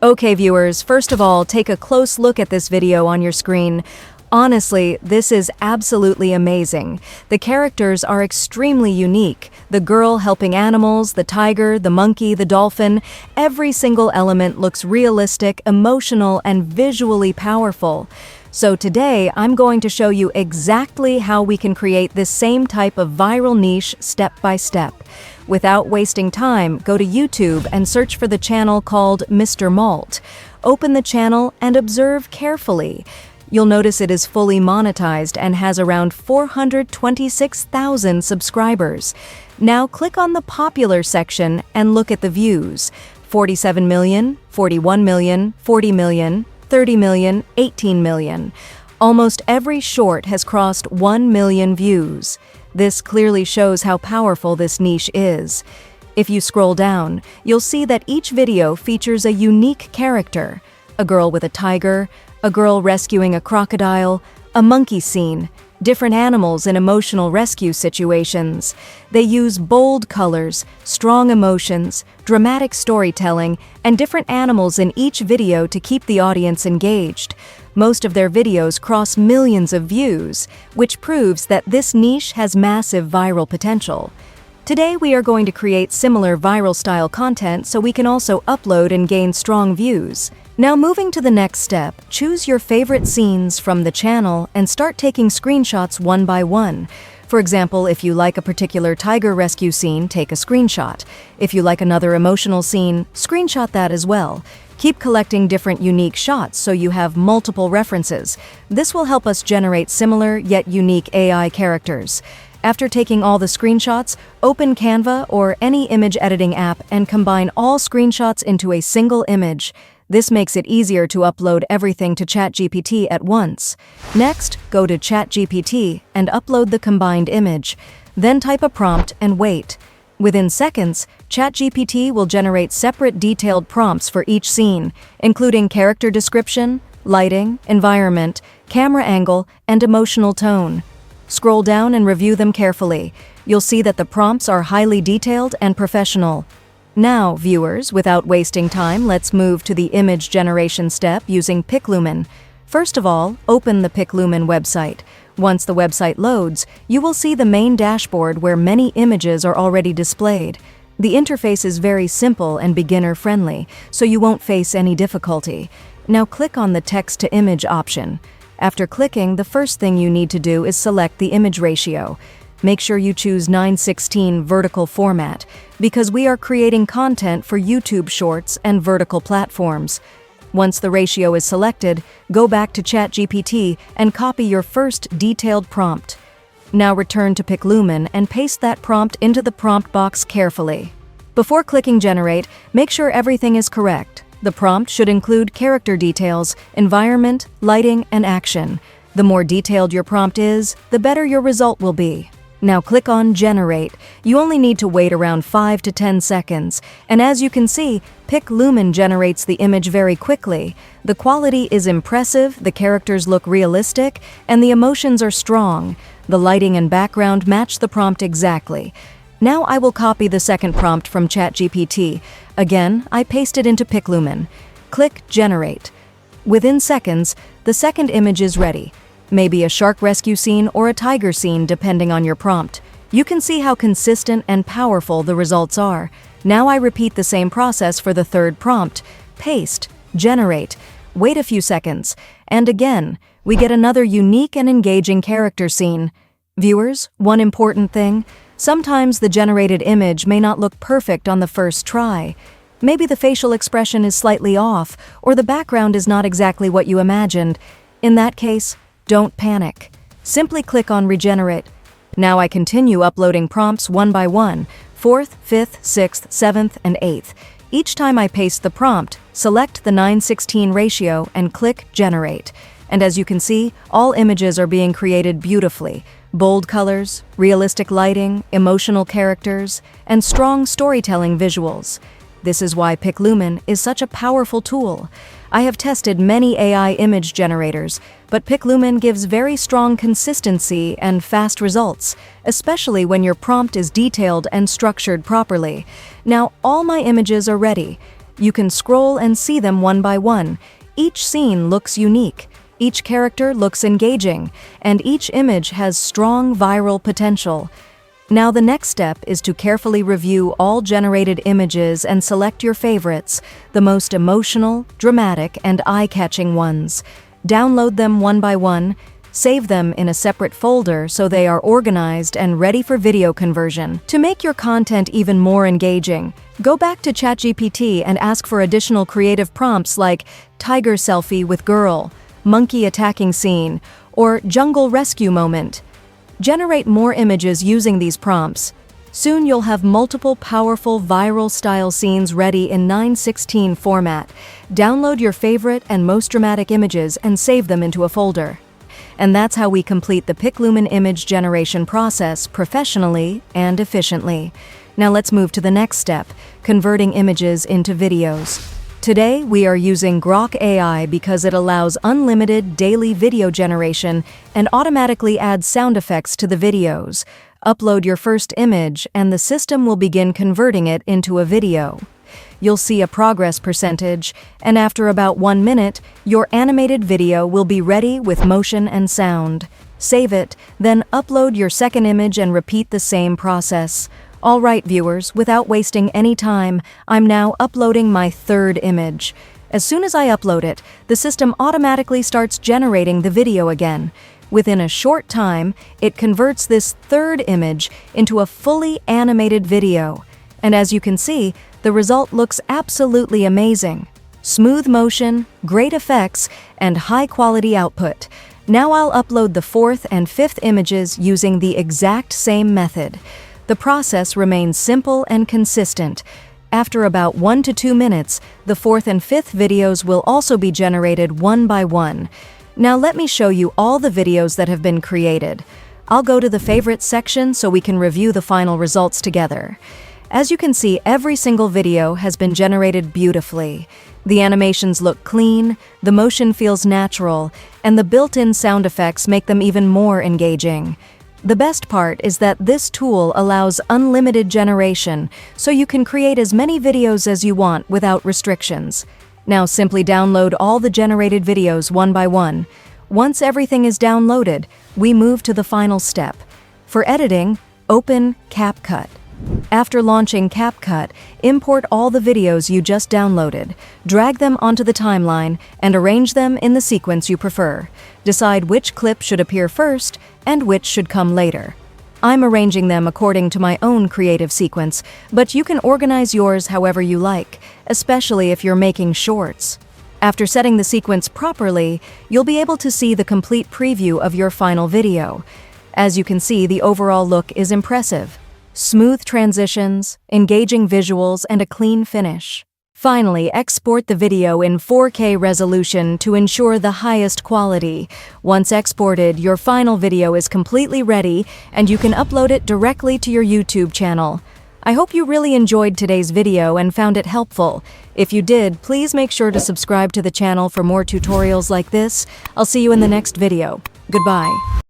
Okay, viewers, first of all, take a close look at this video on your screen. Honestly, this is absolutely amazing. The characters are extremely unique. The girl helping animals, the tiger, the monkey, the dolphin. Every single element looks realistic, emotional, and visually powerful. So today, I'm going to show you exactly how we can create this same type of viral niche step by step. Without wasting time, go to YouTube and search for the channel called Mr. Malt. Open the channel and observe carefully. You'll notice it is fully monetized and has around 426,000 subscribers. Now click on the popular section and look at the views. 47 million, 41 million, 40 million, 30 million, 18 million. Almost every short has crossed 1 million views. This clearly shows how powerful this niche is. If you scroll down, you'll see that each video features a unique character. A girl with a tiger, a girl rescuing a crocodile, a monkey scene, different animals in emotional rescue situations. They use bold colors, strong emotions, dramatic storytelling, and different animals in each video to keep the audience engaged. Most of their videos cross millions of views, which proves that this niche has massive viral potential. Today we are going to create similar viral-style content so we can also upload and gain strong views. Now moving to the next step, choose your favorite scenes from the channel and start taking screenshots one by one. For example, if you like a particular tiger rescue scene, take a screenshot. If you like another emotional scene, screenshot that as well. Keep collecting different unique shots so you have multiple references. This will help us generate similar yet unique AI characters. After taking all the screenshots, open Canva or any image editing app and combine all screenshots into a single image. This makes it easier to upload everything to ChatGPT at once. Next, go to ChatGPT and upload the combined image. Then type a prompt and wait. Within seconds, ChatGPT will generate separate detailed prompts for each scene, including character description, lighting, environment, camera angle, and emotional tone. Scroll down and review them carefully. You'll see that the prompts are highly detailed and professional. Now, viewers, without wasting time, let's move to the image generation step using PicLumen. First of all, open the PicLumen website. Once the website loads, you will see the main dashboard where many images are already displayed. The interface is very simple and beginner-friendly, so you won't face any difficulty. Now click on the text-to-image option. After clicking, the first thing you need to do is select the image ratio. Make sure you choose 9:16 vertical format, because we are creating content for YouTube Shorts and vertical platforms. Once the ratio is selected, go back to ChatGPT and copy your first detailed prompt. Now return to PicLumen and paste that prompt into the prompt box carefully. Before clicking Generate, make sure everything is correct. The prompt should include character details, environment, lighting, and action. The more detailed your prompt is, the better your result will be. Now click on Generate. You only need to wait around 5 to 10 seconds, and as you can see, PicLumen generates the image very quickly. The quality is impressive, the characters look realistic, and the emotions are strong. The lighting and background match the prompt exactly. Now I will copy the second prompt from ChatGPT. Again, I paste it into PicLumen. Click Generate. Within seconds, the second image is ready. Maybe a shark rescue scene or a tiger scene depending on your prompt. You can see how consistent and powerful the results are. Now I repeat the same process for the third prompt. Paste, generate, wait a few seconds, and again, we get another unique and engaging character scene. Viewers, one important thing, sometimes the generated image may not look perfect on the first try. Maybe the facial expression is slightly off, or the background is not exactly what you imagined. In that case, don't panic. Simply click on Regenerate. Now I continue uploading prompts one by one, 4th, 5th, 6th, 7th, and 8th. Each time I paste the prompt, select the 9:16 ratio and click Generate. And as you can see, all images are being created beautifully. Bold colors, realistic lighting, emotional characters, and strong storytelling visuals. This is why PicLumen is such a powerful tool. I have tested many AI image generators, but PicLumen gives very strong consistency and fast results, especially when your prompt is detailed and structured properly. Now, all my images are ready. You can scroll and see them one by one. Each scene looks unique, each character looks engaging, and each image has strong viral potential. Now the next step is to carefully review all generated images and select your favorites, the most emotional, dramatic, and eye-catching ones. Download them one by one, save them in a separate folder so they are organized and ready for video conversion. To make your content even more engaging, go back to ChatGPT and ask for additional creative prompts like tiger selfie with girl, monkey attacking scene, or jungle rescue moment. Generate more images using these prompts. Soon you'll have multiple powerful viral-style scenes ready in 9:16 format. Download your favorite and most dramatic images and save them into a folder. And that's how we complete the PicLumen image generation process professionally and efficiently. Now let's move to the next step, converting images into videos. Today, we are using Grok AI because it allows unlimited daily video generation and automatically adds sound effects to the videos. Upload your first image, and the system will begin converting it into a video. You'll see a progress percentage, and after about 1 minute, your animated video will be ready with motion and sound. Save it, then upload your second image and repeat the same process. All right, viewers, without wasting any time, I'm now uploading my third image. As soon as I upload it, the system automatically starts generating the video again. Within a short time, it converts this third image into a fully animated video. And as you can see, the result looks absolutely amazing. Smooth motion, great effects, and high-quality output. Now I'll upload the fourth and fifth images using the exact same method. The process remains simple and consistent. After about 1 to 2 minutes, the fourth and fifth videos will also be generated one by one. Now let me show you all the videos that have been created. I'll go to the favorites section so we can review the final results together. As you can see, every single video has been generated beautifully. The animations look clean, the motion feels natural, and the built-in sound effects make them even more engaging. The best part is that this tool allows unlimited generation, so you can create as many videos as you want without restrictions. Now simply download all the generated videos one by one. Once everything is downloaded, we move to the final step. For editing, open CapCut. After launching CapCut, import all the videos you just downloaded, drag them onto the timeline, and arrange them in the sequence you prefer. Decide which clip should appear first and which should come later. I'm arranging them according to my own creative sequence, but you can organize yours however you like, especially if you're making shorts. After setting the sequence properly, you'll be able to see the complete preview of your final video. As you can see, the overall look is impressive. Smooth transitions, engaging visuals, and a clean finish. Finally, export the video in 4K resolution to ensure the highest quality. Once exported, your final video is completely ready, and you can upload it directly to your YouTube channel. I hope you really enjoyed today's video and found it helpful. If you did, please make sure to subscribe to the channel for more tutorials like this. I'll see you in the next video. Goodbye.